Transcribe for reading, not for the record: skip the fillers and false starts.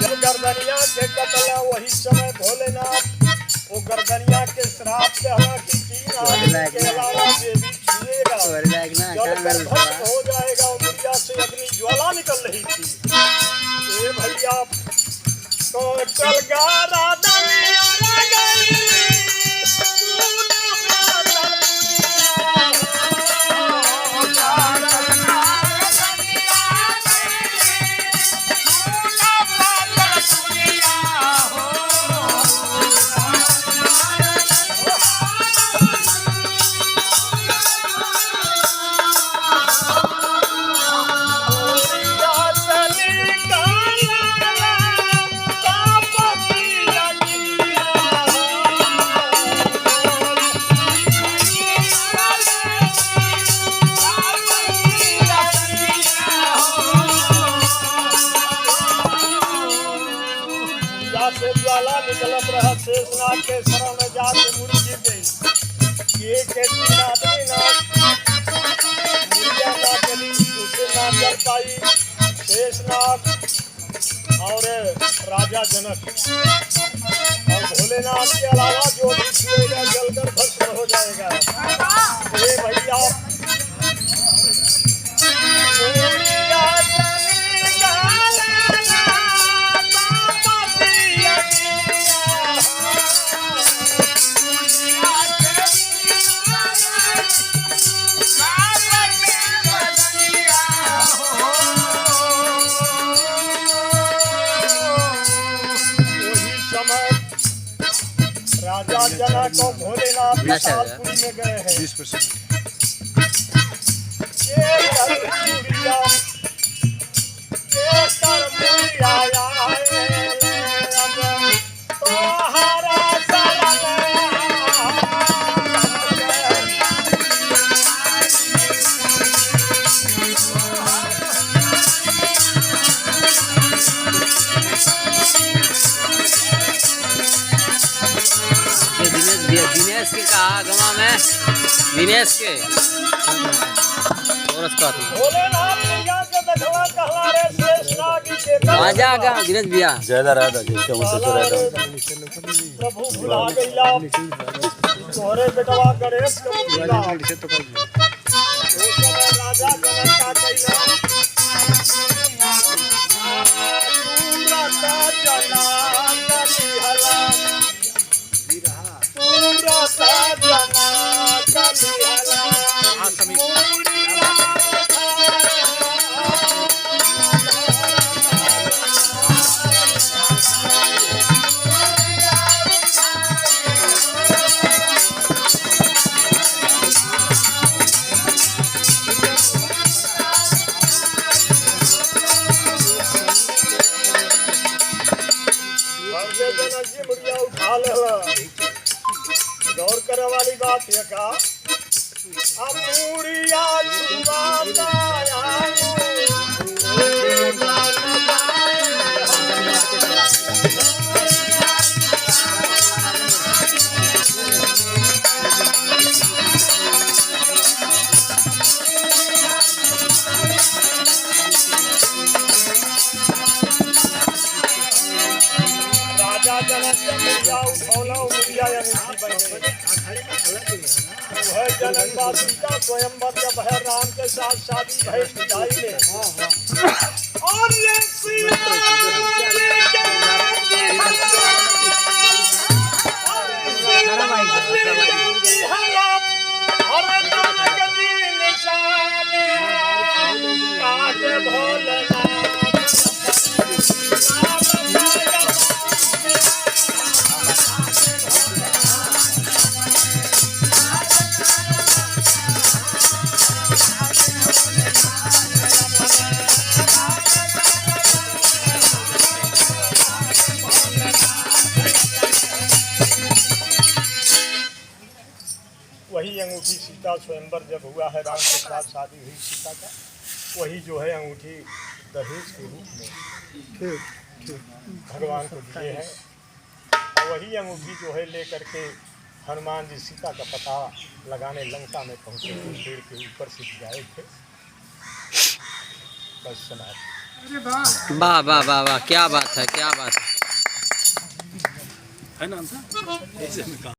जब गर्दनिया के कटला वही समय भोलेनाथ वो गर्दनिया के श्राप देहला कि 3 आदमी के अलावा जे भी छुएगा जब भस्म हो जाएगा। उमरिया से अग्नि ज्वाला निकल रही थी। ये भैया कटल गारा दनिया से ज्वाला निकलत रहा। शेषनाग के शरण में जाके मुड़ी गिर गई। ये के 3 आदमी ना मुड़िया ना चली, उसे ना चल पाई। शेषनाग और राजा जनक और भोलेनाथ के अलावा जो भी छुएगा जलकर भस्म हो जाएगा। ये भैया राजा जनक को भोलेनाथ के साथ पुरी में गए हैं। 20% दिनेश के कहा गवा में दिनेश के और उसका आजा आगा दिनेश भैया ज्यादा रहता जैसे हमसे तो रहता प्रभु भुला गइला तोरे बेटवा गणेश के भुला राजा जनक का कइला गौर करे वाली बात है का अपूरिया राजा जनक जनक सीता स्वयंवर जब है राम के साथ शादी भई विदाई में और ये वही अंगूठी सीता स्वयंवर जब हुआ है राम के साथ शादी हुई सीता का, वही जो है अंगूठी दहेज के रूप में भगवान को दिए हैं। और वही अंगूठी जो है लेकर के हनुमान जी सीता का पता लगाने लंका में पहुँचे, पेड़ के ऊपर से गए थे। बस समाप्त। वाह वाह वाह वाह, क्या बात है, क्या बात है। है ना